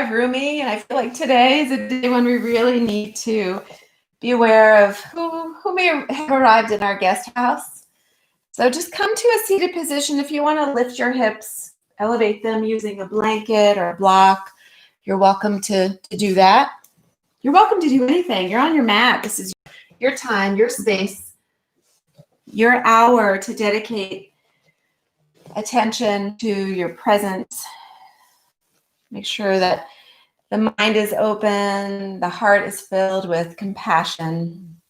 have Rumi, and I feel like today is a day when we really need to be aware of who may have arrived in our guest house. So just come to a seated position. If you want to lift your hips, elevate them using a blanket or a block, you're welcome to do that. You're welcome to do anything. You're on your mat. This is your time, your space, your hour to dedicate attention to your presence. Make sure that the mind is open, the heart is filled with compassion.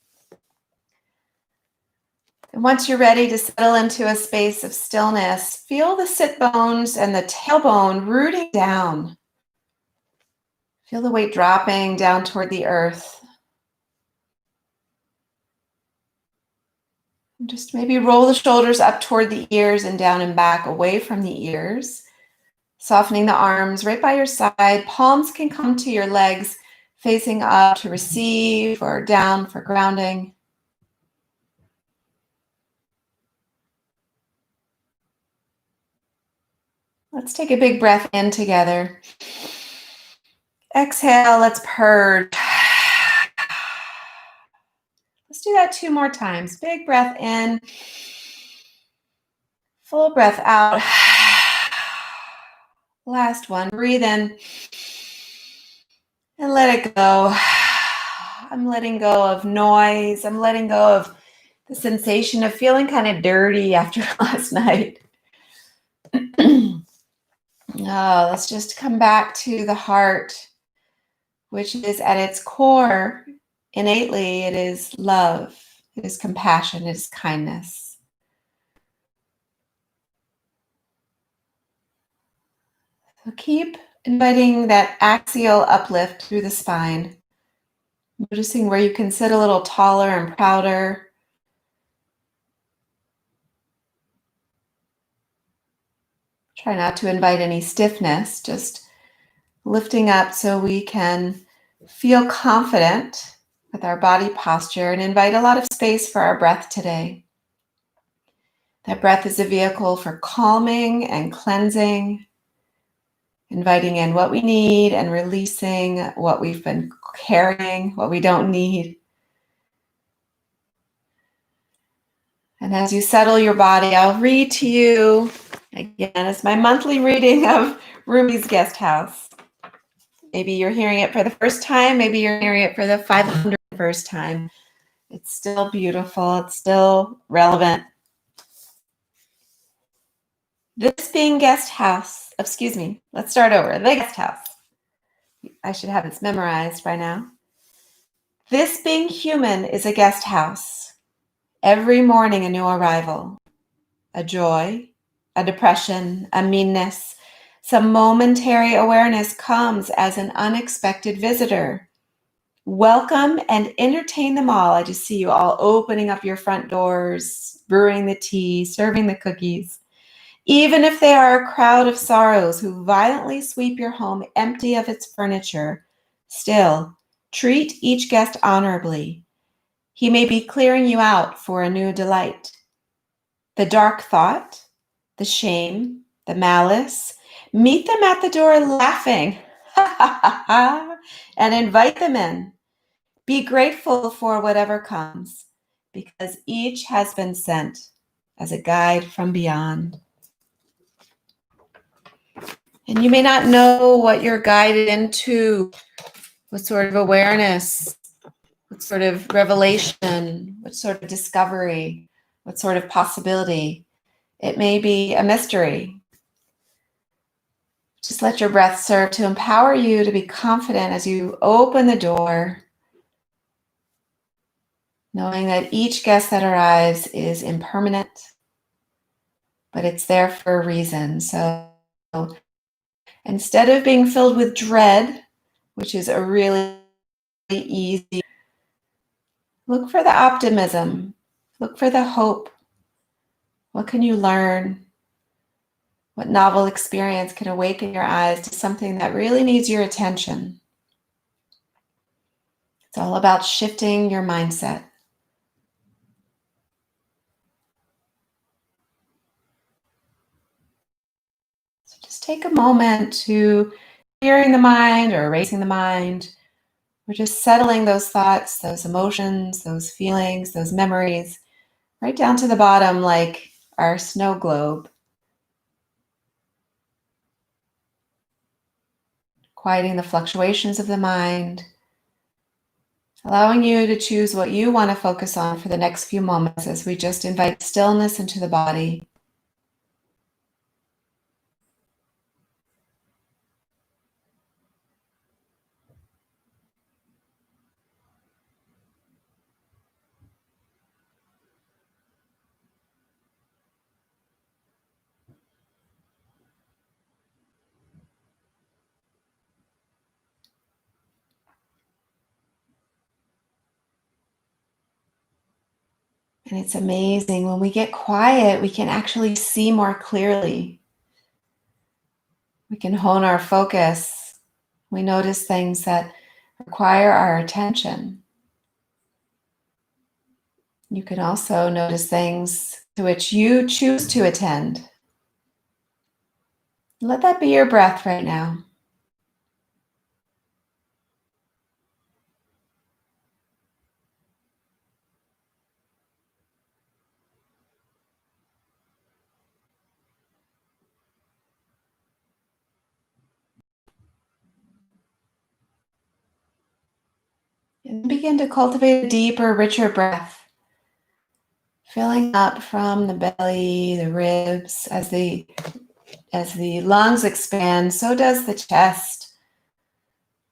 And once you're ready to settle into a space of stillness, feel the sit bones and the tailbone rooting down. Feel the weight dropping down toward the earth. And just maybe roll the shoulders up toward the ears and down and back away from the ears. Softening the arms right by your side. Palms can come to your legs, facing up to receive or down for grounding. Let's take a big breath in together. Exhale, let's purge. Let's do that 2 more times. Big breath in. Full breath out. Last one. Breathe in. And let it go. I'm letting go of noise. I'm letting go of the sensation of feeling kind of dirty after last night. Let's just come back to the heart, which is at its core, innately, it is love, it is compassion, it is kindness. So keep inviting that axial uplift through the spine, noticing where you can sit a little taller and prouder. Try not to invite any stiffness, just lifting up so we can feel confident with our body posture and invite a lot of space for our breath today. That breath is a vehicle for calming and cleansing, inviting in what we need and releasing what we've been carrying, what we don't need. And as you settle your body, I'll read to you, again, it's my monthly reading of Rumi's Guest House. Maybe you're hearing it for the first time. Maybe you're hearing it for the 501st time. It's still beautiful. It's still relevant. This being let's start over. The guest house. I should have this memorized by now. This being human is a guest house. Every morning a new arrival. A joy, a depression, a meanness. Some momentary awareness comes as an unexpected visitor. Welcome and entertain them all. I just see you all opening up your front doors, brewing the tea, serving the cookies. Even if they are a crowd of sorrows who violently sweep your home empty of its furniture, still, treat each guest honorably. He may be clearing you out for a new delight. The dark thought, the shame, the malice, meet them at the door laughing and invite them in. Be grateful for whatever comes, because each has been sent as a guide from beyond. And you may not know what you're guided into, what sort of awareness, what sort of revelation, what sort of discovery, what sort of possibility. It may be a mystery. Just let your breath serve to empower you to be confident as you open the door, knowing that each guest that arrives is impermanent, but it's there for a reason. So instead of being filled with dread, which is a really easy, look for the optimism, look for the hope. What can you learn? What novel experience can awaken your eyes to something that really needs your attention? It's all about shifting your mindset. So just take a moment to clearing the mind or erasing the mind. We're just settling those thoughts, those emotions, those feelings, those memories, right down to the bottom like our snow globe. Quieting the fluctuations of the mind, allowing you to choose what you want to focus on for the next few moments as we just invite stillness into the body. And it's amazing. When we get quiet, we can actually see more clearly. We can hone our focus. We notice things that require our attention. You can also notice things to which you choose to attend. Let that be your breath right now. And begin to cultivate a deeper, richer breath, filling up from the belly, the ribs. As the lungs expand, so does the chest.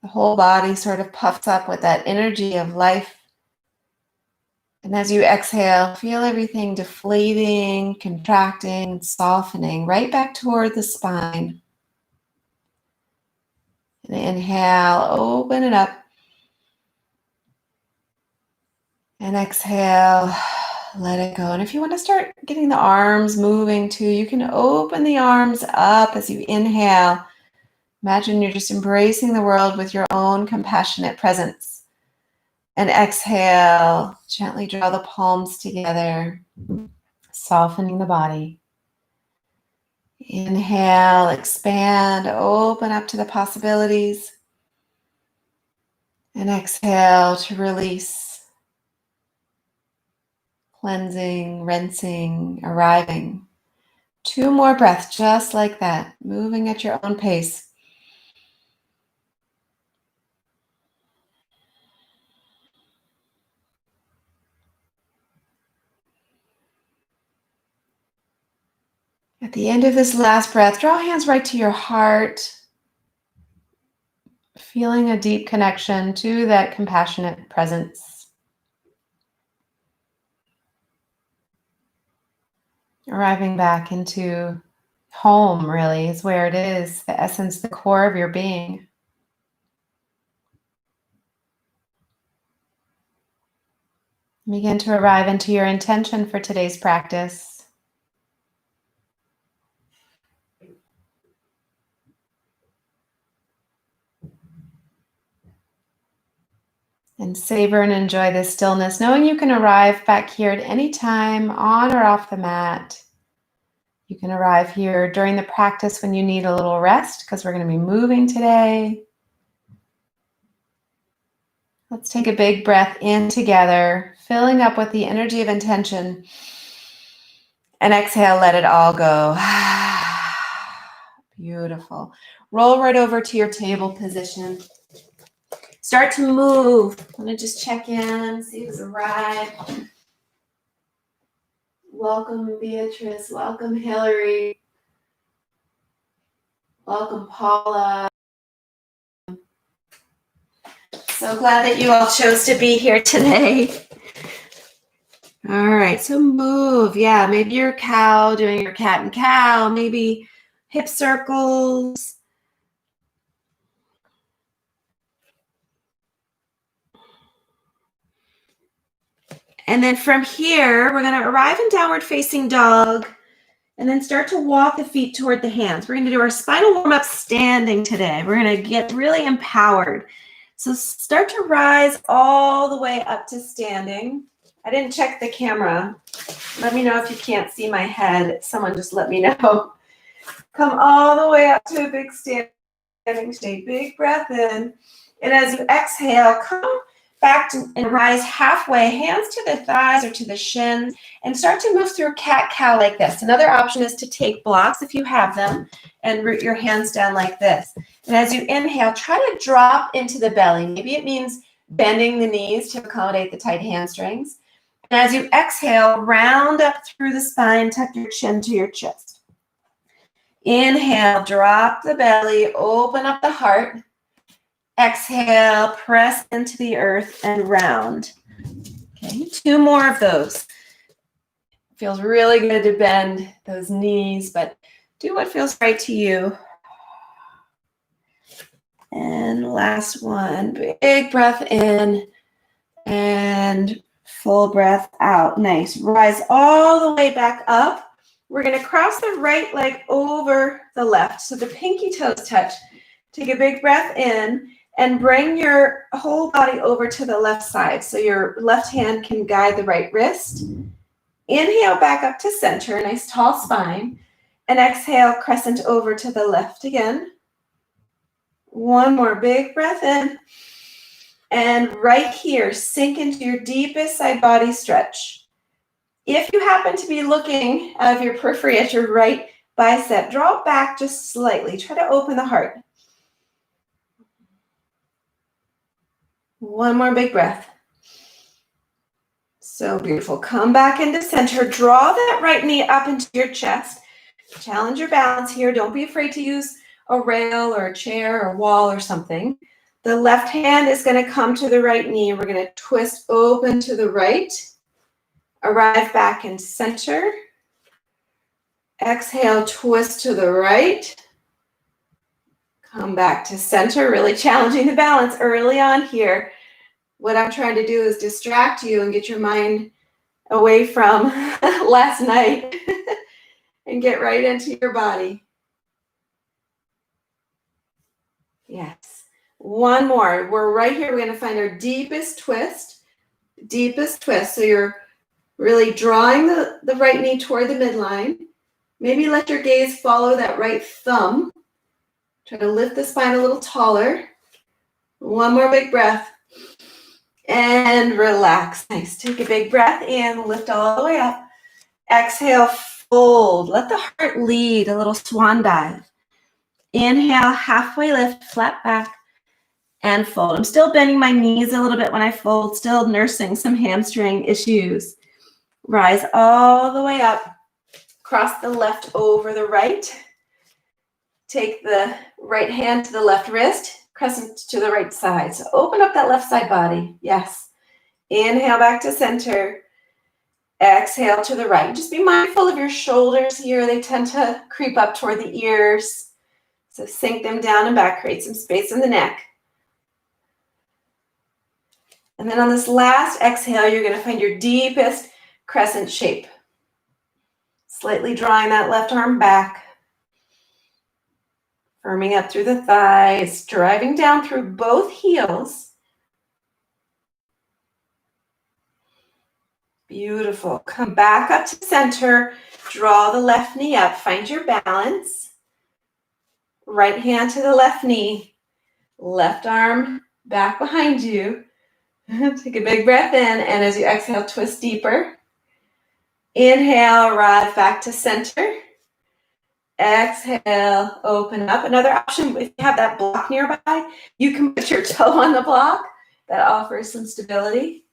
The whole body sort of puffs up with that energy of life. And as you exhale, feel everything deflating, contracting, softening right back toward the spine. And inhale, open it up. And exhale, let it go. And if you want to start getting the arms moving too, you can open the arms up as you inhale. Imagine you're just embracing the world with your own compassionate presence. And exhale, gently draw the palms together, softening the body. Inhale, expand, open up to the possibilities. And exhale to release, cleansing, rinsing, arriving. 2 more breaths, just like that, moving at your own pace. At the end of this last breath, draw hands right to your heart, feeling a deep connection to that compassionate presence. Arriving back into home, really, is where it is, the essence, the core of your being. Begin to arrive into your intention for today's practice. And savor and enjoy this stillness, knowing you can arrive back here at any time, on or off the mat. You can arrive here during the practice when you need a little rest, because we're going to be moving today. Let's take a big breath in together, filling up with the energy of intention. And exhale, let it all go. Beautiful. Roll right over to your table position. Start to move. I'm going to just check in, see who's arrived. Welcome, Beatrice. Welcome, Hillary. Welcome, Paula. So glad that you all chose to be here today. All right, so move. Yeah, maybe you're a cow doing your cat and cow, maybe hip circles. And then from here, we're going to arrive in downward facing dog and then start to walk the feet toward the hands. We're going to do our spinal warm-up standing today. We're going to get really empowered. So start to rise all the way up to standing. I didn't check the camera. Let me know if you can't see my head. Someone just let me know. Come all the way up to a big standing standing shape. Big breath in. And as you exhale, come back to, and rise halfway, hands to the thighs or to the shins, and start to move through cat-cow like this. Another option is to take blocks if you have them and root your hands down like this. And as you inhale, try to drop into the belly. Maybe it means bending the knees to accommodate the tight hamstrings. And as you exhale, round up through the spine, tuck your chin to your chest. Inhale, drop the belly, open up the heart. Exhale, press into the earth and round. Okay, 2 more of those. Feels really good to bend those knees, but do what feels right to you. And last one, big breath in and full breath out. Nice. Rise all the way back up. We're going to cross the right leg over the left, so the pinky toes touch. Take a big breath in. And bring your whole body over to the left side so your left hand can guide the right wrist. Inhale back up to center, nice tall spine. And exhale, crescent over to the left again. One more big breath in. And right here, sink into your deepest side body stretch. If you happen to be looking out of your periphery at your right bicep, draw it back just slightly. Try to open the heart. One more big breath. So beautiful. Come back into center. Draw that right knee up into your chest. Challenge your balance here. Don't be afraid to use a rail or a chair or a wall or something. The left hand is going to come to the right knee. We're going to twist open to the right. Arrive back in center. Exhale, twist to the right. Come back to center, really challenging the balance early on here. What I'm trying to do is distract you and get your mind away from last night and get right into your body. Yes. One more. We're right here. We're going to find our deepest twist. Deepest twist. So you're really drawing the right knee toward the midline. Maybe let your gaze follow that right thumb. Try to lift the spine a little taller. One more big breath. And relax. Nice. Take a big breath in. Lift all the way up. Exhale, fold. Let the heart lead. A little swan dive. Inhale, halfway lift, flat back, and fold. I'm still bending my knees a little bit when I fold. Still nursing some hamstring issues. Rise all the way up. Cross the left over the right. Take the right hand to the left wrist, crescent to the right side. So open up that left side body. Yes. Inhale back to center. Exhale to the right. Just be mindful of your shoulders here. They tend to creep up toward the ears. So sink them down and back. Create some space in the neck. And then on this last exhale, you're going to find your deepest crescent shape. Slightly drawing that left arm back. Firming up through the thighs, driving down through both heels. Beautiful. Come back up to center. Draw the left knee up. Find your balance. Right hand to the left knee. Left arm back behind you. Take a big breath in, and as you exhale, twist deeper. Inhale, arrive back to center. Exhale, open up. Another option, if you have that block nearby, you can put your toe on the block. That offers some stability.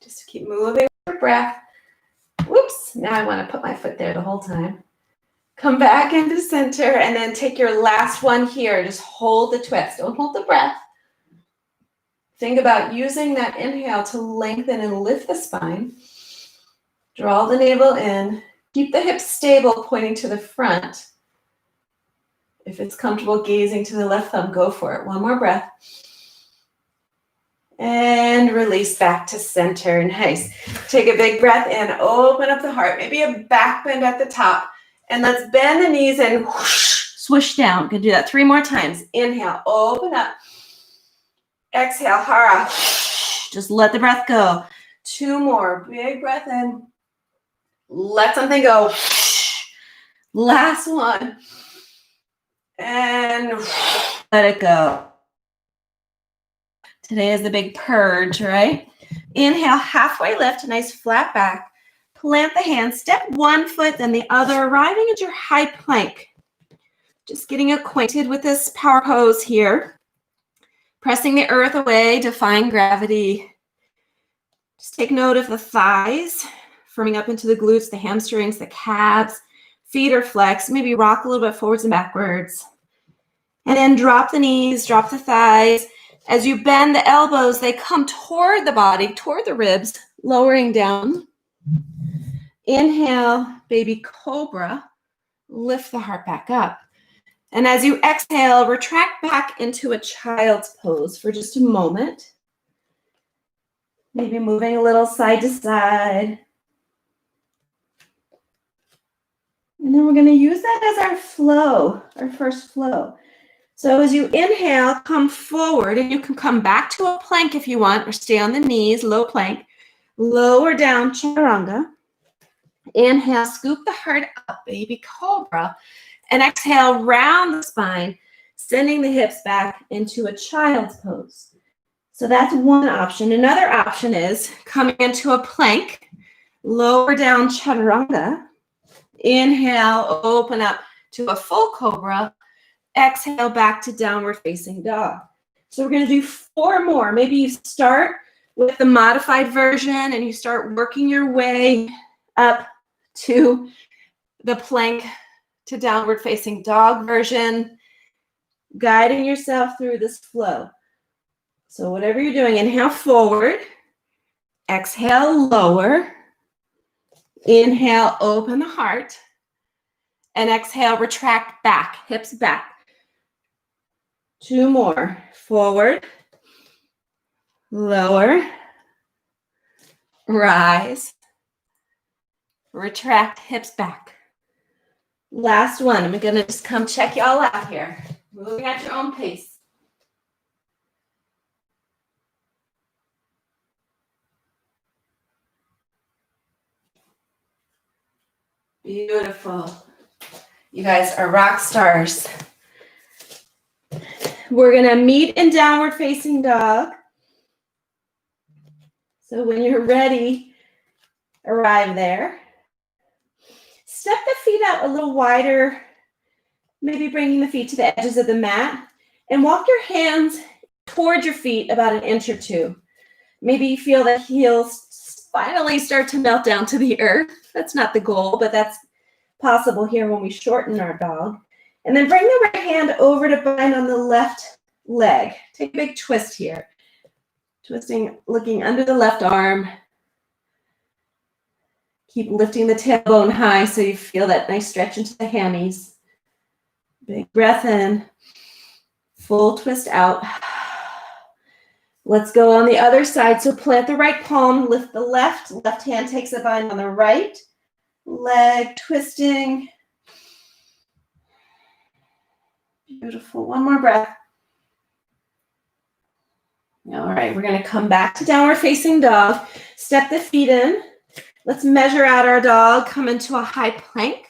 Just keep moving your breath. Whoops, now I want to put my foot there the whole time. Come back into center and then take your last one here. Just hold the twist. Don't hold the breath. Think about using that inhale to lengthen and lift the spine. Draw the navel in. Keep the hips stable, pointing to the front. If it's comfortable gazing to the left thumb, go for it. One more breath. And release back to center. Nice. Take a big breath in. Open up the heart. Maybe a back bend at the top. And let's bend the knees and whoosh, swish down. Gonna do that 3 more times. Inhale, open up. Exhale, hara. Just let the breath go. 2 more. Big breath in. Let something go. Last one. And let it go. Today is the big purge, right? Inhale, halfway lift, nice flat back. Plant the hands, step one foot, then the other, arriving at your high plank. Just getting acquainted with this power pose here. Pressing the earth away, defying gravity. Just take note of the thighs, firming up into the glutes, the hamstrings, the calves. Feet are flexed, maybe rock a little bit forwards and backwards. And then drop the knees, drop the thighs. As you bend the elbows, they come toward the body, toward the ribs, lowering down. Inhale, baby cobra. Lift the heart back up. And as you exhale, retract back into a child's pose for just a moment. Maybe moving a little side to side. And then we're going to use that as our flow, our first flow. So as you inhale, come forward, and you can come back to a plank if you want, or stay on the knees, low plank. Lower down, chaturanga. Inhale, scoop the heart up, baby cobra. And exhale, round the spine, sending the hips back into a child's pose. So that's one option. Another option is coming into a plank, lower down, chaturanga. Inhale, open up to a full cobra. Exhale, back to downward facing dog. So we're going to do 4 more. Maybe you start with the modified version and you start working your way up to the plank to downward facing dog version, guiding yourself through this flow. So whatever you're doing, inhale forward, exhale lower, inhale open the heart, and exhale retract back, hips back. 2 more. Forward, lower, rise, retract, hips back. Last one. I'm going to just come check y'all out here. Moving at your own pace. Beautiful. You guys are rock stars. We're going to meet in downward facing dog. So when you're ready, arrive there. Step the feet out a little wider, maybe bringing the feet to the edges of the mat, and walk your hands toward your feet about 1 inch or 2. Maybe you feel the heels finally start to melt down to the earth. That's not the goal, but that's possible here when we shorten our dog. And then bring the right hand over to bind on the left leg. Take a big twist here. Twisting, looking under the left arm. Keep lifting the tailbone high so you feel that nice stretch into the hammies. Big breath in. Full twist out. Let's go on the other side. So plant the right palm, lift the left. Left hand takes a bind on the right leg, twisting. Beautiful. One more breath. All right, we're going to come back to downward facing dog. Step the feet in. Let's measure out our dog. Come into a high plank.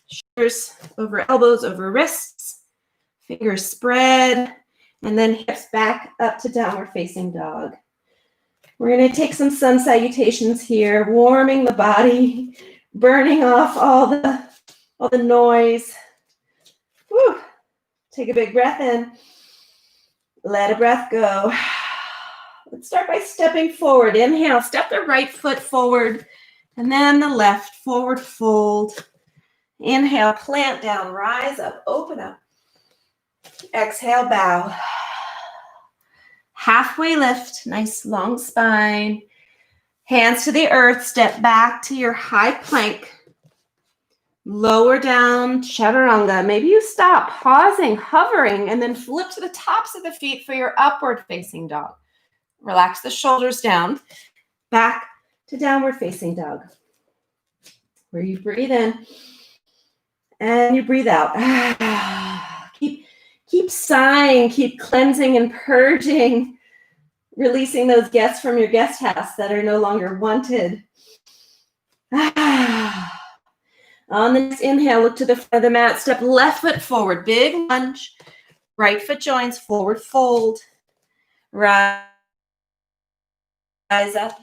Shoulders over elbows, over wrists. Fingers spread. And then hips back up to downward facing dog. We're going to take some sun salutations here, warming the body, burning off all the noise. Whew. Take a big breath in. Let a breath go. Let's start by stepping forward. Inhale, step the right foot forward, and then the left, forward fold. Inhale, plant down, rise up, open up. Exhale, bow. Halfway lift, nice long spine. Hands to the earth, step back to your high plank. Lower down, chaturanga. Maybe you stop, pausing, hovering, and then flip to the tops of the feet for your upward facing dog. Relax the shoulders down, back to downward facing dog. Where you breathe in and you breathe out. Keep sighing, keep cleansing and purging, releasing those guests from your guest house that are no longer wanted. On the next inhale, look to the front of the mat, step left foot forward, big lunge, right foot joins, forward fold, rise up.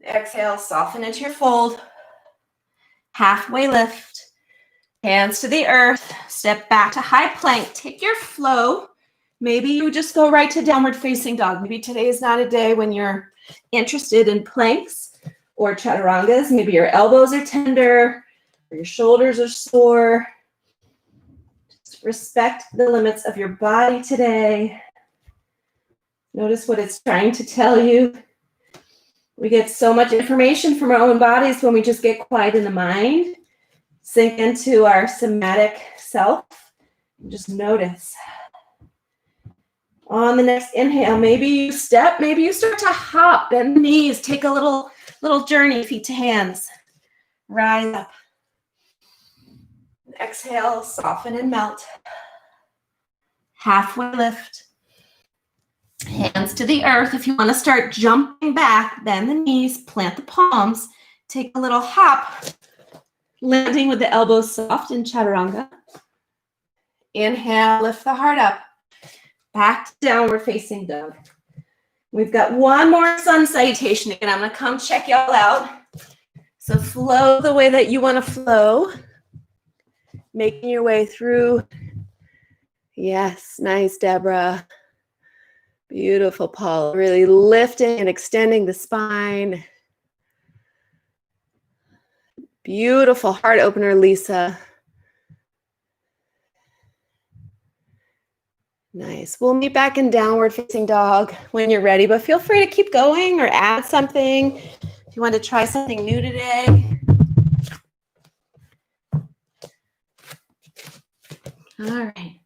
Exhale, soften into your fold, halfway lift, hands to the earth, step back to high plank, take your flow. Maybe you just go right to downward facing dog. Maybe today is not a day when you're interested in planks or chaturangas. Maybe your elbows are tender or your shoulders are sore. Just respect the limits of your body today. Notice what it's trying to tell you. We get so much information from our own bodies when we just get quiet in the mind, sink into our somatic self, and just notice. On the next inhale, maybe you step, maybe you start to hop, bend the knees, take a little journey, feet to hands. Rise up. Exhale, soften and melt. Halfway lift. Hands to the earth. If you want to start jumping back, bend the knees, plant the palms, take a little hop, landing with the elbows soft in chaturanga. Inhale, lift the heart up. Back to downward facing dog. We've got one more sun salutation. Again, I'm going to come check y'all out. So flow the way that you want to flow. Making your way through. Yes, nice, Deborah. Beautiful, Paul. Really lifting and extending the spine. Beautiful heart opener, Lisa. Nice. We'll meet back in downward facing dog when you're ready, but feel free to keep going or add something if you want to try something new today. All right.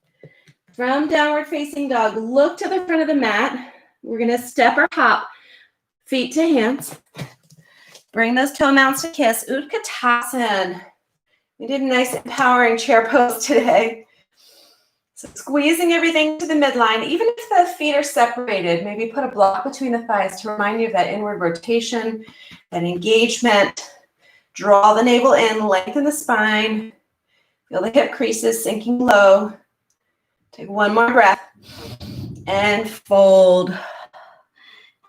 From downward facing dog, look to the front of the mat. We're going to step or hop, feet to hands. Bring those toe mounts to kiss. Utkatasana. We did a nice empowering chair pose today. So squeezing everything to the midline, even if the feet are separated, maybe put a block between the thighs to remind you of that inward rotation, that engagement. Draw the navel in, lengthen the spine. Feel the hip creases sinking low. Take one more breath and fold.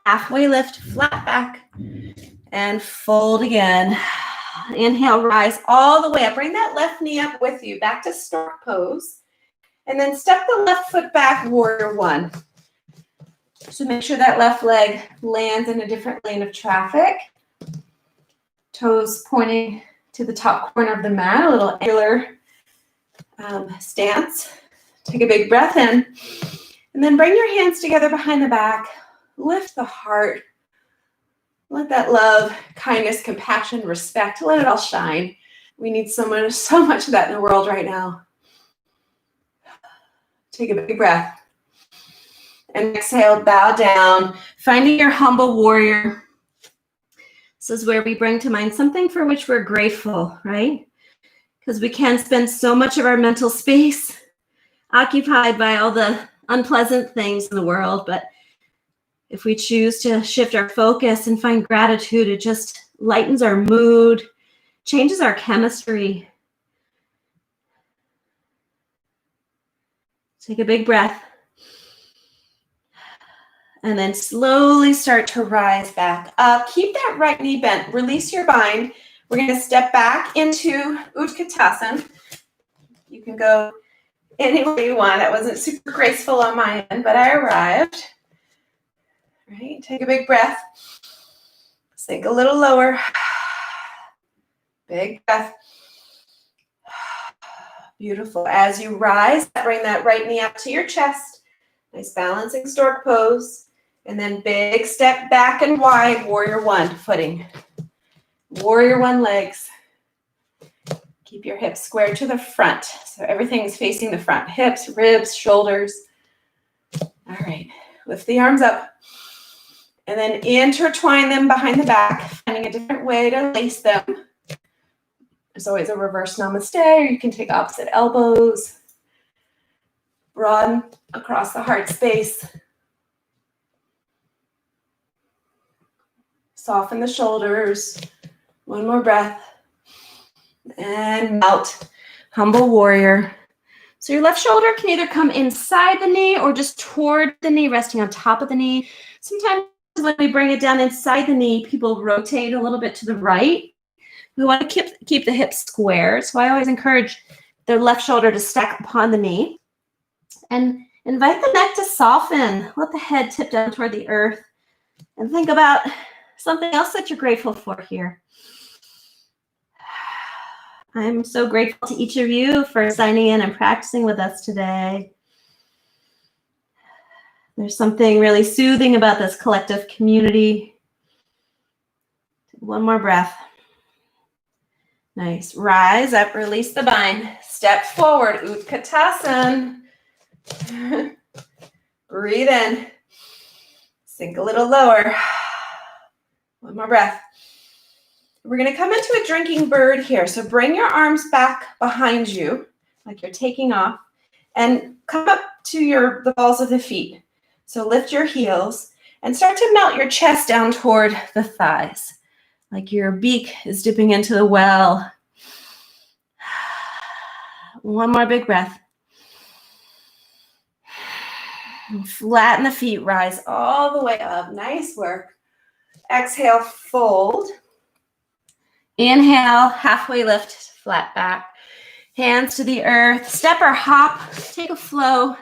Halfway lift, flat back, and fold again. Inhale, rise all the way up. Bring that left knee up with you, back to stork pose. And then step the left foot back, warrior one. So make sure that left leg lands in a different lane of traffic. Toes pointing to the top corner of the mat, a little angular stance. Take a big breath in. And then bring your hands together behind the back. Lift the heart. Let that love, kindness, compassion, respect, let it all shine. We need so much of that in the world right now. Take a big breath. And exhale, bow down, finding your humble warrior. This is where we bring to mind something for which we're grateful, right? Because we can spend so much of our mental space occupied by all the unpleasant things in the world, but if we choose to shift our focus and find gratitude, it just lightens our mood, changes our chemistry. Take a big breath. And then slowly start to rise back up. Keep that right knee bent. Release your bind. We're going to step back into Utkatasana. You can go anywhere you want. That wasn't super graceful on my end, but I arrived. Right? Take a big breath. Sink a little lower. Big breath. Beautiful. As you rise, bring that right knee up to your chest. Nice balancing stork pose. And then big step back and wide, warrior one footing. Warrior one legs. Keep your hips squared to the front. So everything is facing the front. Hips, ribs, shoulders. All right. Lift the arms up. And then intertwine them behind the back, finding a different way to lace them. There's always a reverse namaste, or you can take opposite elbows. Broaden across the heart space. Soften the shoulders. One more breath. And melt. Humble warrior. So your left shoulder can either come inside the knee or just toward the knee, resting on top of the knee. Sometimes when we bring it down inside the knee, people rotate a little bit to the right. We want to keep the hips square. So I always encourage the left shoulder to stack upon the knee. And invite the neck to soften. Let the head tip down toward the earth. And think about something else that you're grateful for here. I'm so grateful to each of you for signing in and practicing with us today. There's something really soothing about this collective community. One more breath. Nice. Rise up, release the bind. Step forward, Utkatasana. Breathe in. Sink a little lower. One more breath. We're going to come into a drinking bird here. So bring your arms back behind you, like you're taking off, and come up to the balls of the feet. So lift your heels and start to melt your chest down toward the thighs, like your beak is dipping into the well. One more big breath. Flatten the feet, rise all the way up. Nice work. Exhale, fold. Inhale, halfway lift, flat back. Hands to the earth. Step or hop. Take a flow.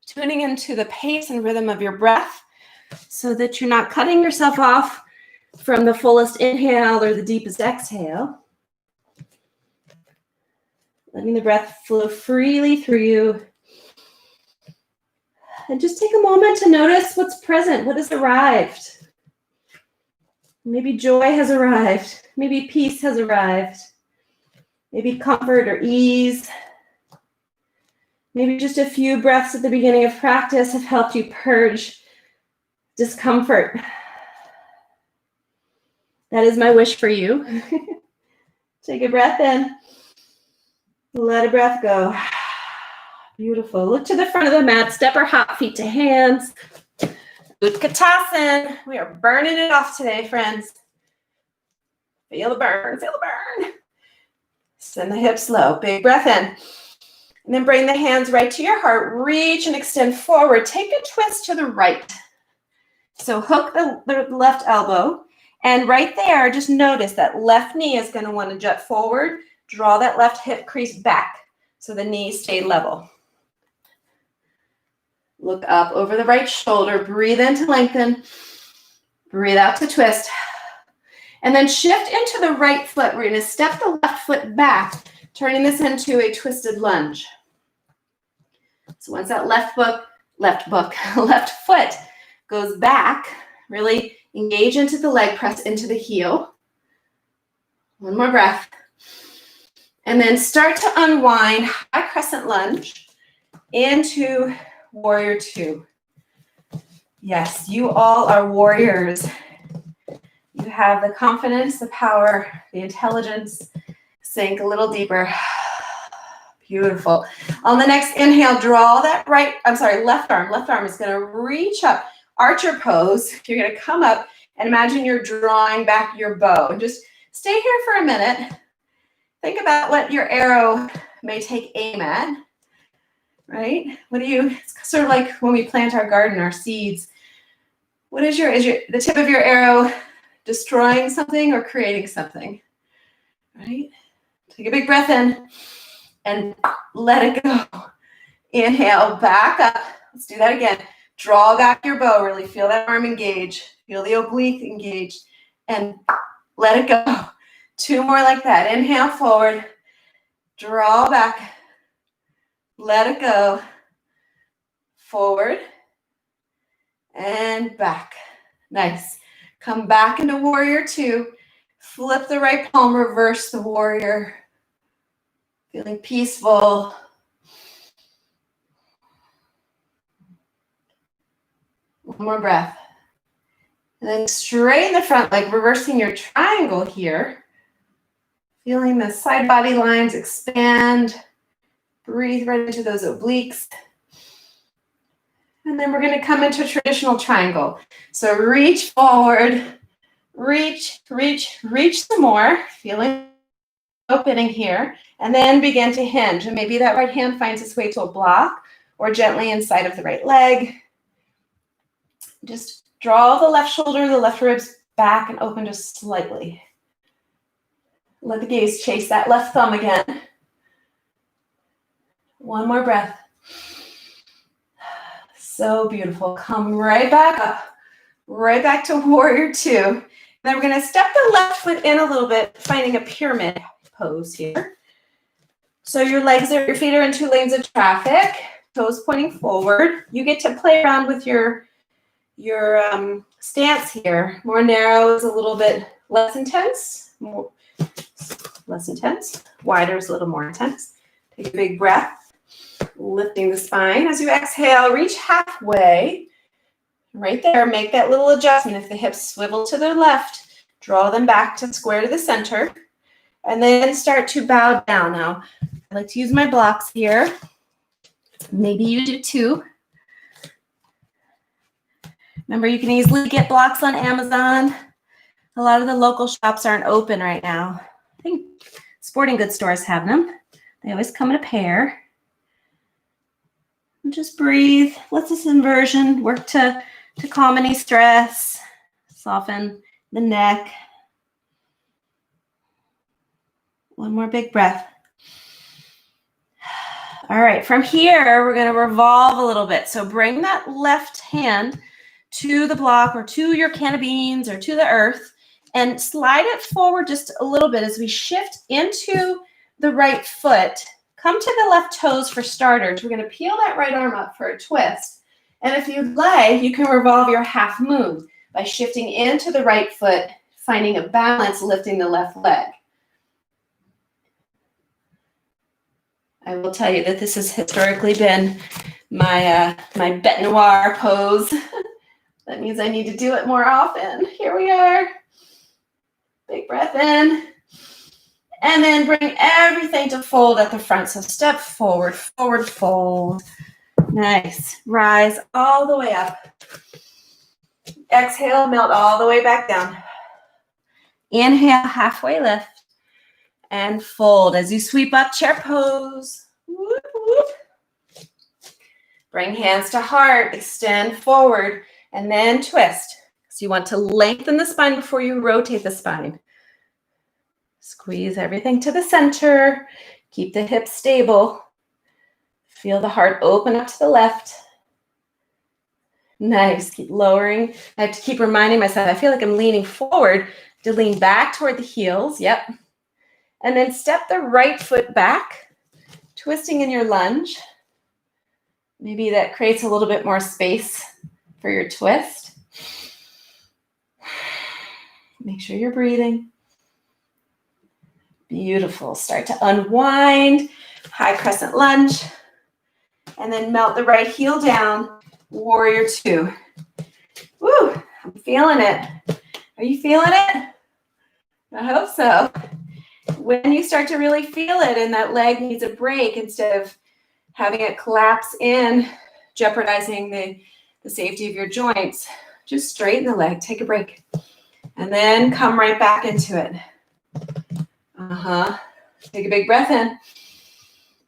Tuning into the pace and rhythm of your breath so that you're not cutting yourself off from the fullest inhale or the deepest exhale. Letting the breath flow freely through you. And just take a moment to notice what's present, what has arrived. Maybe joy has arrived. Maybe peace has arrived. Maybe comfort or ease. Maybe just a few breaths at the beginning of practice have helped you purge discomfort. That is my wish for you. Take a breath in. Let a breath go. Beautiful. Look to the front of the mat. Step or hop, feet to hands. Utkatasana. We are burning it off today, friends. Feel the burn. Feel the burn. Send the hips low. Big breath in. And then bring the hands right to your heart. Reach and extend forward. Take a twist to the right. So hook the left elbow. And right there, just notice that left knee is going to want to jut forward. Draw that left hip crease back so the knees stay level. Look up over the right shoulder. Breathe in to lengthen. Breathe out to twist. And then shift into the right foot. We're going to step the left foot back, turning this into a twisted lunge. So once that left foot goes back, really engage into the leg, press into the heel. One more breath. And then start to unwind, high crescent lunge into warrior two. Yes, you all are warriors. You have the confidence, the power, the intelligence. Sink a little deeper. Beautiful. On the next inhale, draw that left arm. Left arm is going to reach up, archer pose. You're going to come up and imagine you're drawing back your bow. And just stay here for a minute. Think about what your arrow may take aim at, right? It's sort of like when we plant our garden, our seeds. What is the tip of your arrow destroying something or creating something, right? Take a big breath in and let it go. Inhale, back up. Let's do that again. Draw back your bow. Really feel that arm engage. Feel the oblique engaged and let it go. Two more like that. Inhale forward. Draw back. Let it go. Forward and back. Nice. Come back into warrior two. Flip the right palm, reverse the warrior. Feeling peaceful. One more breath. And then straighten the front leg, reversing your triangle here. Feeling the side body lines expand. Breathe right into those obliques. And then we're going to come into a traditional triangle. So reach forward, Reach, reach, reach some more. Feeling opening here. And then begin to hinge. And maybe that right hand finds its way to a block or gently inside of the right leg. Just draw the left shoulder, the left ribs back and open just slightly. Let the gaze chase that left thumb again. One more breath. So beautiful. Come right back up, right back to warrior two. Then we're going to step the left foot in a little bit, finding a pyramid pose here. So your feet are in two lanes of traffic, toes pointing forward. You get to play around with your stance here. More narrow is a little bit less intense. Less intense. Wider is a little more intense. Take a big breath, lifting the spine. As you exhale, reach halfway. Right there, make that little adjustment. If the hips swivel to the left, draw them back to square to the center. And then start to bow down. Now, I like to use my blocks here. Maybe you do too. Remember, you can easily get blocks on Amazon. A lot of the local shops aren't open right now. I think sporting goods stores have them. They always come in a pair. And just breathe. Let this inversion work to calm any stress. Soften the neck. One more big breath. All right, from here, we're going to revolve a little bit. So bring that left hand to the block or to your can of beans or to the earth and slide it forward just a little bit as we shift into the right foot. Come to the left toes for starters. We're going to peel that right arm up for a twist. And if you'd like, you can revolve your half moon by shifting into the right foot, finding a balance, lifting the left leg. I will tell you that this has historically been my bête noire pose. That means I need to do it more often. Here we are. Big breath in. And then bring everything to fold at the front. So step forward, forward fold. Nice. Rise all the way up. Exhale, melt all the way back down. Inhale, halfway lift. And fold. As you sweep up, chair pose. Whoop, whoop. Bring hands to heart. Extend forward. And then twist. So you want to lengthen the spine before you rotate the spine. Squeeze everything to the center. Keep the hips stable. Feel the heart open up to the left. Nice. Keep lowering. I have to keep reminding myself, I feel like I'm leaning forward to lean back toward the heels. Yep. And then step the right foot back, twisting in your lunge. Maybe that creates a little bit more space for your twist. Make sure you're breathing. Beautiful. Start to unwind. High crescent lunge. And then melt the right heel down. Warrior two. Woo! I'm feeling it. Are you feeling it? I hope so. When you start to really feel it and that leg needs a break, instead of having it collapse in, jeopardizing the safety of your joints, just straighten the leg, take a break, and then come right back into it. Take a big breath in.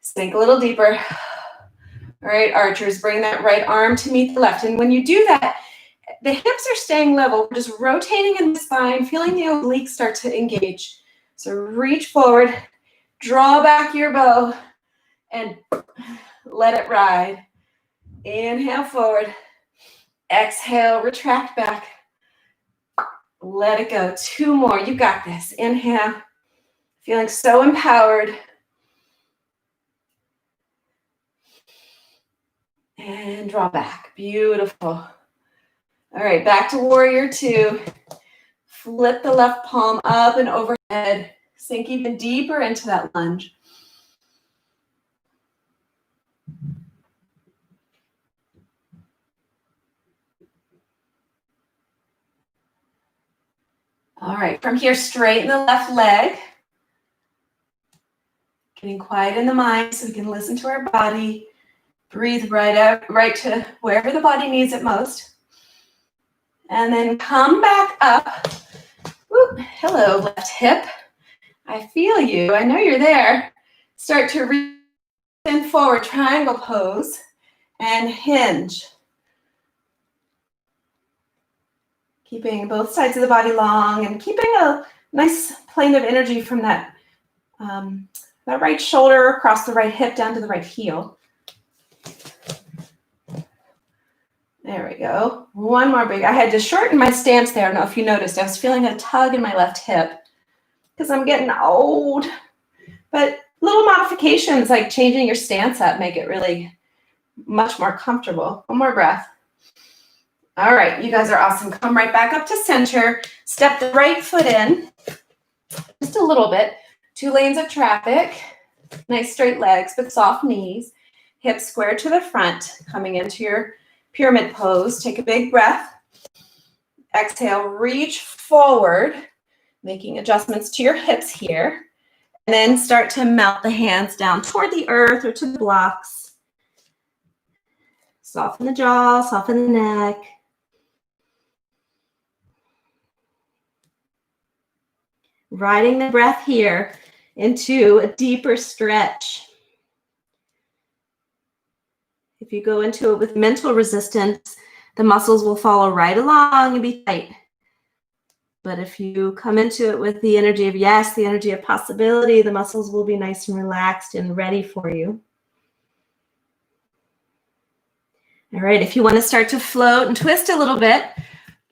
Sink a little deeper. All right, archers, bring that right arm to meet the left. And when you do that, the hips are staying level. We're just rotating in the spine, feeling the obliques start to engage. So reach forward, draw back your bow, and let it ride. Inhale forward. Exhale, retract back. Let it go. Two more. You got this. Inhale. Feeling so empowered. And draw back. Beautiful. All right, back to warrior two. Flip the left palm up and overhead. Sink even deeper into that lunge. All right, from here, straighten the left leg. Getting quiet in the mind so we can listen to our body. Breathe right out, right to wherever the body needs it most. And then come back up Hello, left hip. I feel you. I know you're there. Start to reach in forward, triangle pose, and hinge. Keeping both sides of the body long and keeping a nice plane of energy from that, that right shoulder across the right hip down to the right heel. There we go. One more big. I had to shorten my stance there. I don't know if you noticed. I was feeling a tug in my left hip because I'm getting old. But little modifications like changing your stance up make it really much more comfortable. One more breath. All right, you guys are awesome. Come right back up to center. Step the right foot in, just a little bit. 2 lanes of traffic. Nice straight legs, but soft knees. Hips square to the front, coming into your pyramid pose. Take a big breath. Exhale, reach forward, making adjustments to your hips here. And then start to melt the hands down toward the earth or to the blocks. Soften the jaw, soften the neck. Riding the breath here into a deeper stretch. If you go into it with mental resistance, the muscles will follow right along and be tight. But if you come into it with the energy of yes, the energy of possibility, the muscles will be nice and relaxed and ready for you. All right, if you want to start to float and twist a little bit,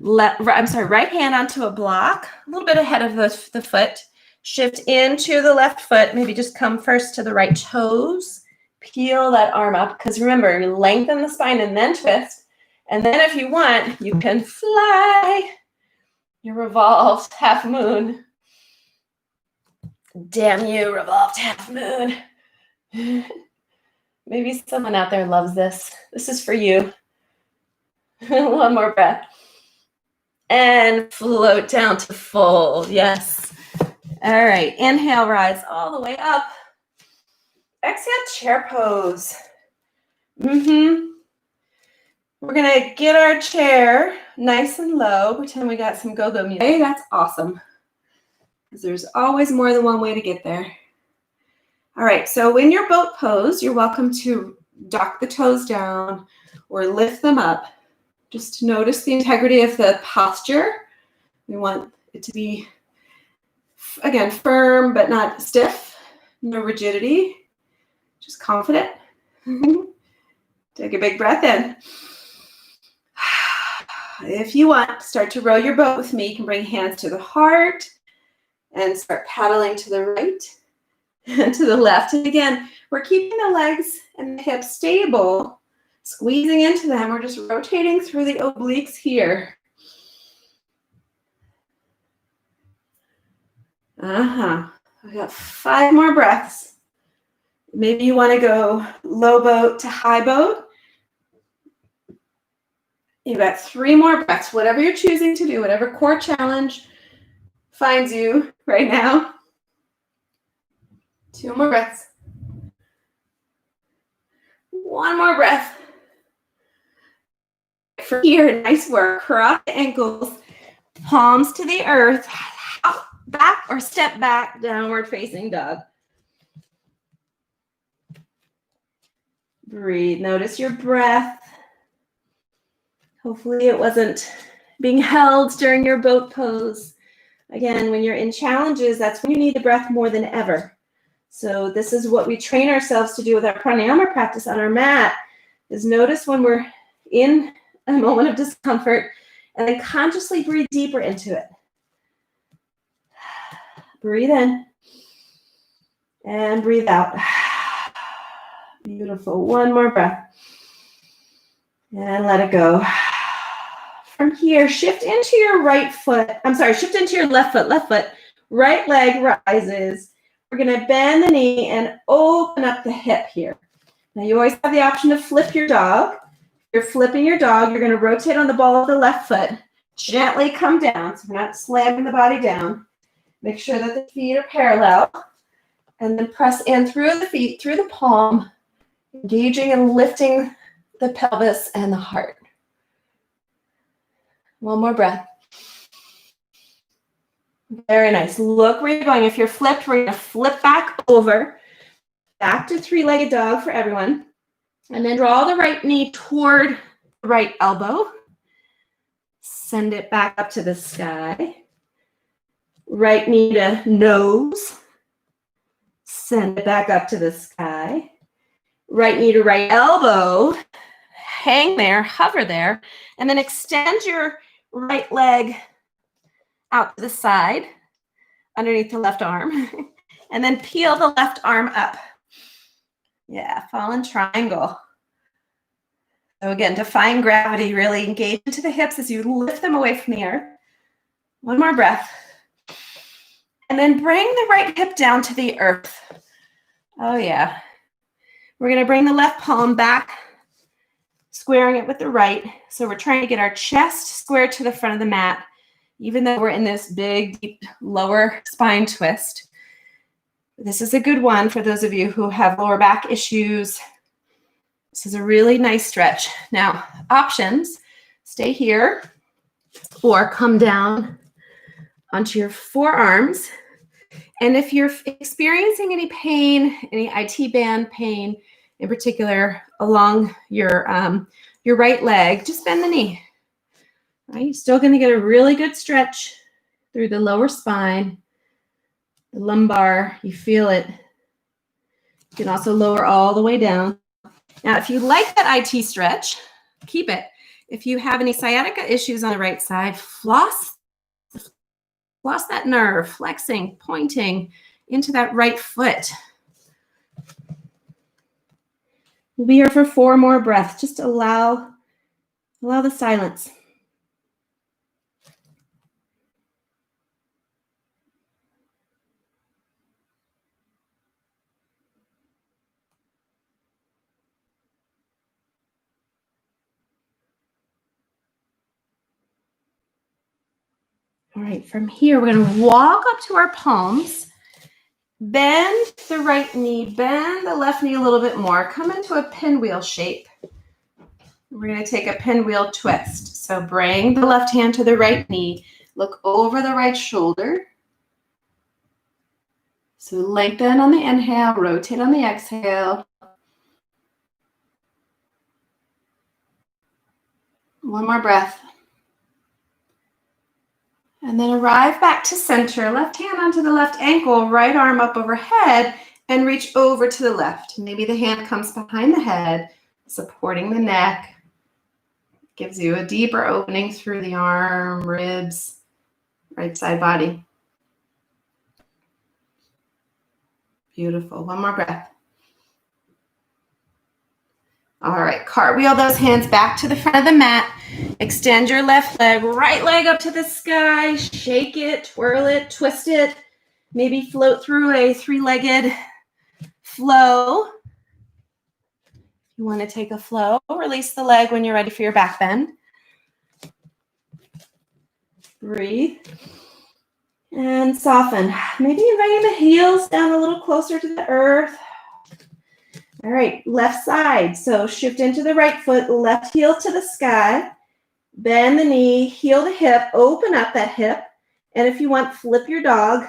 right hand onto a block, a little bit ahead of the foot. Shift into the left foot. Maybe just come first to the right toes. Peel that arm up, because remember, you lengthen the spine and then twist. And then if you want, you can fly your revolved half moon. Damn you, revolved half moon. Maybe someone out there loves this. This is for you. One more breath. And float down to full. Yes. All right. Inhale, rise all the way up. Exhale, chair pose. We're going to get our chair nice and low. Pretend we got some go-go music. Hey, that's awesome. Because there's always more than one way to get there. All right. So in your boat pose, you're welcome to dock the toes down or lift them up. Just notice the integrity of the posture. We want it to be, again, firm but not stiff. No rigidity. Just confident. Take a big breath in. If you want, start to row your boat with me. You can bring hands to the heart and start paddling to the right and to the left. And again, we're keeping the legs and the hips stable, squeezing into them. We're just rotating through the obliques here. We got 5 more breaths. Maybe you want to go low boat to high boat. You've got 3 more breaths, whatever you're choosing to do, whatever core challenge finds you right now. 2 more breaths. 1 more breath. For here, nice work. Cross the ankles, palms to the earth, back or step back, downward facing dog. Breathe. Notice your breath. Hopefully it wasn't being held during your boat pose. Again, when you're in challenges, that's when you need the breath more than ever. So this is what we train ourselves to do with our pranayama practice on our mat, is notice when we're in a moment of discomfort and then consciously breathe deeper into it. Breathe in and breathe out. Beautiful. 1 more breath. And let it go. From here, shift into your right foot. Shift into your left foot. Right leg rises. We're going to bend the knee and open up the hip here. Now, you always have the option to flip your dog. If you're flipping your dog, you're going to rotate on the ball of the left foot. Gently come down, so we're not slamming the body down. Make sure that the feet are parallel. And then press in through the feet, through the palm, engaging and lifting the pelvis and the heart. 1 more breath. Very nice. Look where you're going. If you're flipped, we're going to flip back over, back to three-legged dog for everyone. And then draw the right knee toward the right elbow. Send it back up to the sky. Right knee to nose. Send it back up to the sky. Right knee to right elbow. Hang there, hover there, and then extend your right leg out to the side underneath the left arm. And then peel the left arm up. Yeah, fallen triangle. So again, defying gravity, really engage into the hips as you lift them away from the earth. One more breath. And then bring the right hip down to the earth. Oh yeah. We're going to bring the left palm back, squaring it with the right. So we're trying to get our chest squared to the front of the mat, even though we're in this big, deep lower spine twist. This is a good one for those of you who have lower back issues. This is a really nice stretch. Now, options, stay here or come down onto your forearms. And if you're experiencing any pain, any IT band pain in particular along your right leg, just bend the knee. All right, you're still going to get a really good stretch through the lower spine, the lumbar. You feel it. You can also lower all the way down. Now, if you like that IT stretch, keep it. If you have any sciatica issues on the right side, floss that nerve, flexing, pointing into that right foot. We'll be here for 4 more breaths. Just allow the silence. All right, from here, we're going to walk up to our palms, bend the right knee, bend the left knee a little bit more, come into a pinwheel shape. We're going to take a pinwheel twist. So bring the left hand to the right knee, look over the right shoulder. So lengthen on the inhale, rotate on the exhale. One more breath. And then arrive back to center, left hand onto the left ankle, right arm up overhead, and reach over to the left. Maybe the hand comes behind the head, supporting the neck. Gives you a deeper opening through the arm, ribs, right side body. Beautiful. One more breath. All right, cartwheel those hands back to the front of the mat. Extend your left leg, right leg up to the sky. Shake it, twirl it, twist it. Maybe float through a 3-legged flow. If you want to take a flow, release the leg when you're ready for your back bend. Breathe. And soften. Maybe inviting the heels down a little closer to the earth. All right, left side. So shift into the right foot, left heel to the sky. Bend the knee, heel the hip, open up that hip. And if you want, flip your dog.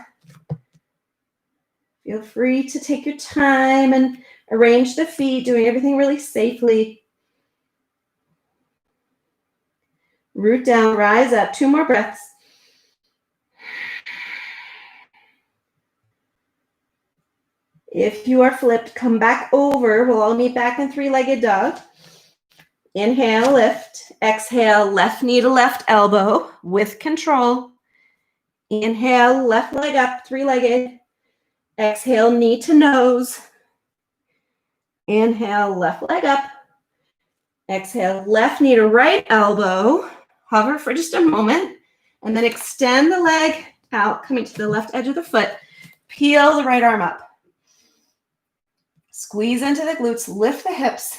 Feel free to take your time and arrange the feet, doing everything really safely. Root down, rise up. 2 more breaths. If you are flipped, come back over. We'll all meet back in 3-legged dog. Inhale, lift. Exhale, left knee to left elbow with control. Inhale, left leg up, 3-legged. Exhale, knee to nose. Inhale, left leg up. Exhale, left knee to right elbow. Hover for just a moment. And then extend the leg out, coming to the left edge of the foot. Peel the right arm up. Squeeze into the glutes, lift the hips.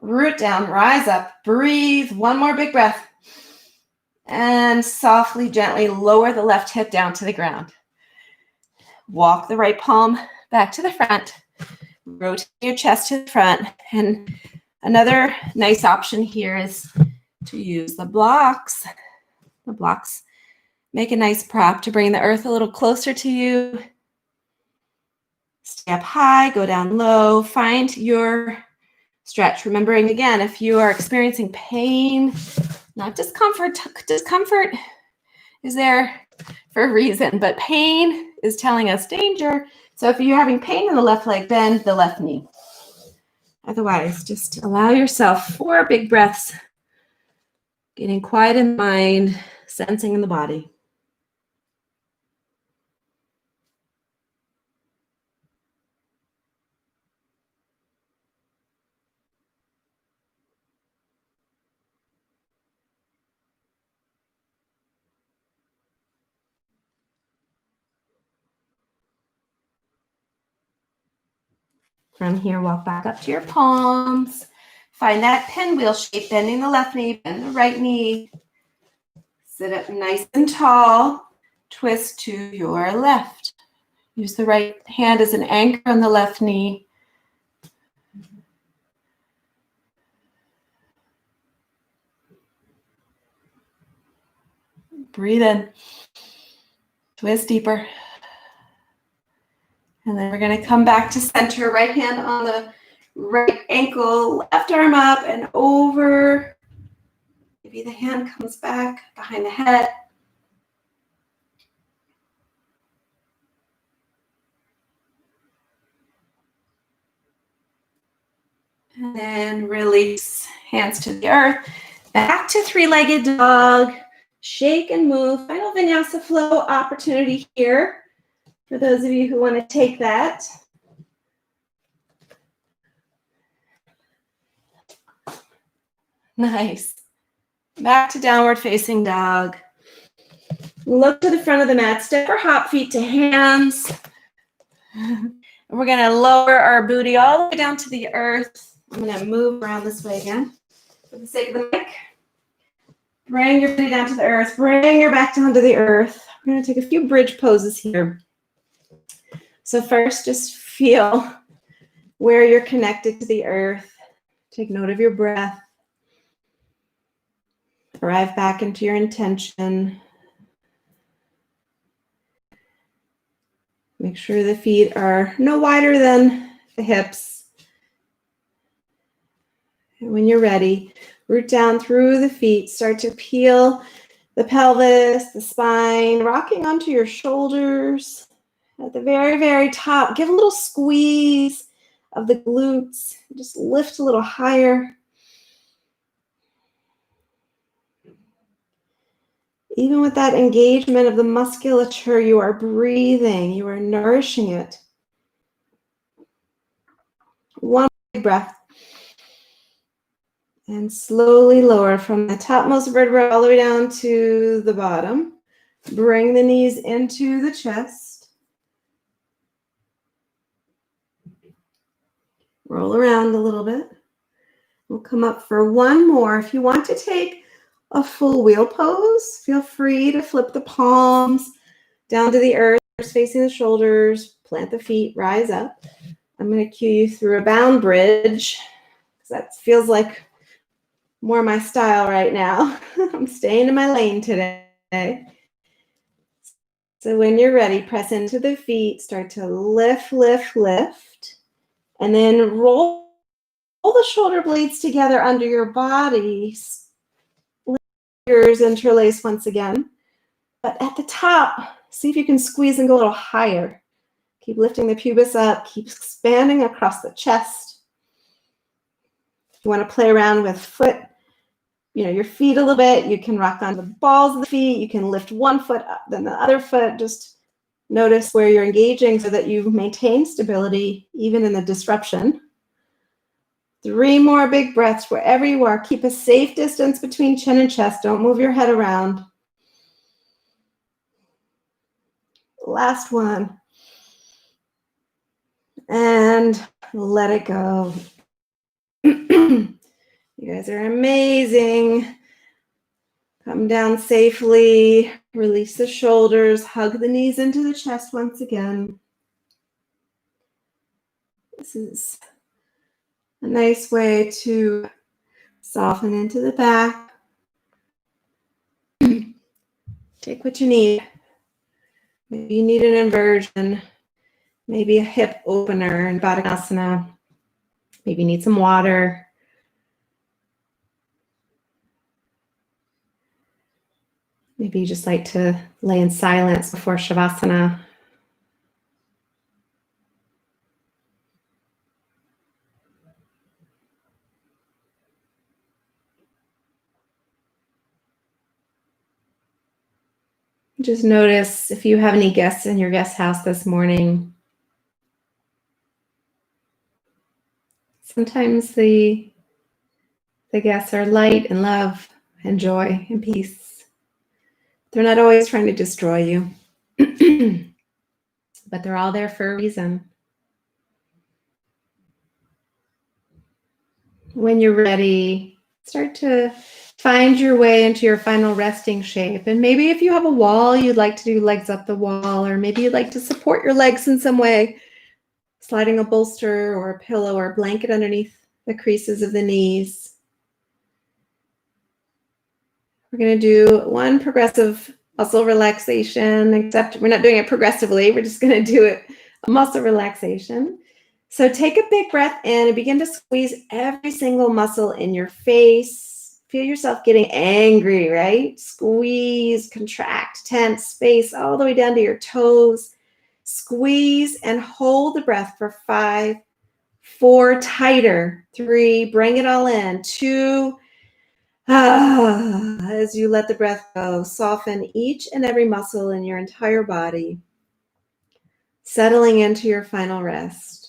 Root down, rise up, breathe. 1 more big breath. And softly, gently lower the left hip down to the ground. Walk the right palm back to the front. Rotate your chest to the front. And another nice option here is to use the blocks. The blocks Make a nice prop to bring the earth a little closer to you. Stay up high, go down low. Find your stretch. Remembering again, if you are experiencing pain, not discomfort, discomfort is there for a reason, but pain is telling us danger. So if you're having pain in the left leg, bend the left knee. Otherwise, just allow yourself 4 big breaths, getting quiet in the mind, sensing in the body. From here, walk back up to your palms. Find that pinwheel shape, bending the left knee, bend the right knee. Sit up nice and tall. Twist to your left. Use the right hand as an anchor on the left knee. Breathe in. Twist deeper. And then we're going to come back to center. Right hand on the right ankle, left arm up and over. Maybe the hand comes back behind the head. And then release, hands to the earth. Back to 3-legged dog. Shake and move. Final vinyasa flow opportunity here for those of you who want to take that. Nice. Back to downward facing dog. Look to the front of the mat. Step or hop feet to hands. And we're going to lower our booty all the way down to the earth. I'm going to move around this way again for the sake of the mic. Bring your booty down to the earth. Bring your back down to the earth. We're going to take a few bridge poses here. So first, just feel where you're connected to the earth. Take note of your breath. Arrive back into your intention. Make sure the feet are no wider than the hips. And when you're ready, root down through the feet. Start to peel the pelvis, the spine, rocking onto your shoulders. At the very, very top, give a little squeeze of the glutes. Just lift a little higher. Even with that engagement of the musculature, you are breathing, you are nourishing it. One big breath. And slowly lower from the topmost vertebra all the way down to the bottom. Bring the knees into the chest. Roll around a little bit. We'll come up for one more. If you want to take a full wheel pose, feel free to flip the palms down to the earth, facing the shoulders, plant the feet, rise up. I'm going to cue you through a bound bridge because that feels like more my style right now. I'm staying in my lane today. So when you're ready, press into the feet, start to lift, lift, lift, and then roll the shoulder blades together under your body. Fingers interlace once again. But at the top, see if you can squeeze and go a little higher. Keep lifting the pubis up, keep expanding across the chest. If you want to play around with your feet a little bit, you can rock on the balls of the feet. You can lift one foot up, then the other foot. Just notice where you're engaging so that you maintain stability even in the disruption. 3 more big breaths wherever you are. Keep a safe distance between chin and chest. Don't move your head around. Last one. And let it go. You guys are amazing. Come down safely. Release the shoulders. Hug the knees into the chest once again. This is a nice way to soften into the back. Take what you need. Maybe you need an inversion, maybe a hip opener in Vadakasana. Maybe you need some water. Maybe you just like to lay in silence before Shavasana. Just notice if you have any guests in your guest house this morning. Sometimes the guests are light and love and joy and peace. They're not always trying to destroy you, but they're all there for a reason. When you're ready, start to find your way into your final resting shape. And maybe if you have a wall, you'd like to do legs up the wall, or maybe you'd like to support your legs in some way, sliding a bolster or a pillow or a blanket underneath the creases of the knees. We're going to do one progressive muscle relaxation, except we're not doing it progressively. We're just going to do it a muscle relaxation. So take a big breath in and begin to squeeze every single muscle in your face. Feel yourself getting angry, right? Squeeze, contract, tense, space all the way down to your toes. Squeeze and hold the breath for 5, 4, tighter, 3, bring it all in, 2, as you let the breath go, soften each and every muscle in your entire body, settling into your final rest.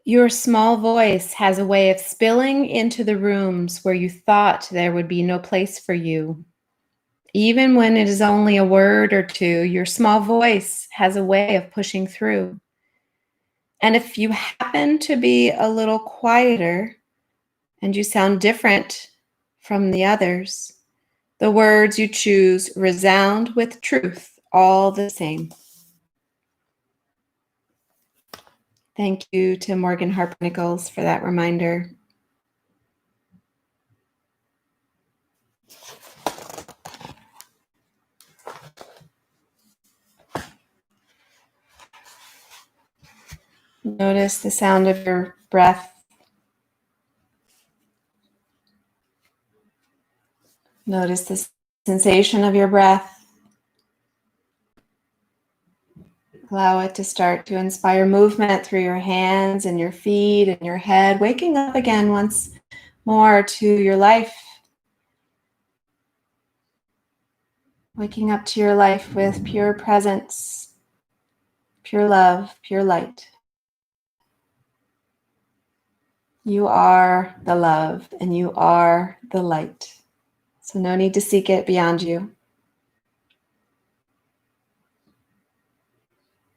Your small voice has a way of spilling into the rooms where you thought there would be no place for you. Even when it is only a word or two, your small voice has a way of pushing through. And if you happen to be a little quieter and you sound different from the others, the words you choose resound with truth all the same. Thank you to Morgan Harper Nichols for that reminder. Notice the sound of your breath. Notice the sensation of your breath. Allow it to start to inspire movement through your hands and your feet and your head, waking up again once more to your life. Waking up to your life with pure presence, pure love, pure light. You are the love and you are the light. So no need to seek it beyond you.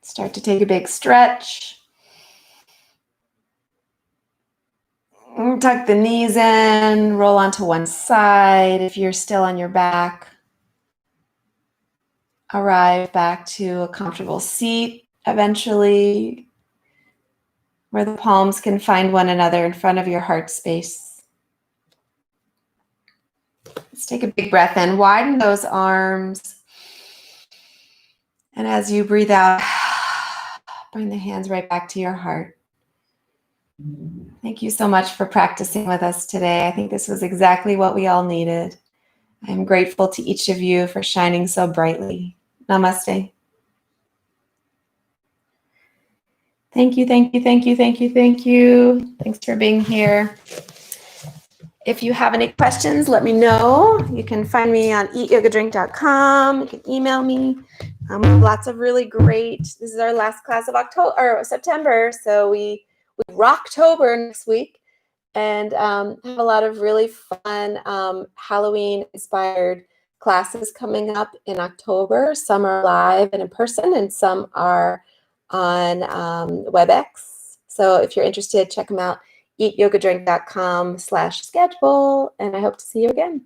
Start to take a big stretch. Tuck the knees in, roll onto one side. If you're still on your back, arrive back to a comfortable seat eventually, where the palms can find one another in front of your heart space. Let's take a big breath in, widen those arms. And as you breathe out, bring the hands right back to your heart. Thank you so much for practicing with us today. I think this was exactly what we all needed. I'm grateful to each of you for shining so brightly. Namaste. Thank you, thank you, thank you, thank you, thank you. Thanks for being here. If you have any questions, let me know. You can find me on eatyogadrink.com. You can email me. Lots of really great, this is our last class of October or September, so we Rocktober next week, and have a lot of really fun Halloween-inspired classes coming up in October. Some are live and in person, and some are on WebEx. So if you're interested, check them out, eatyogadrink.com/schedule, and I hope to see you again.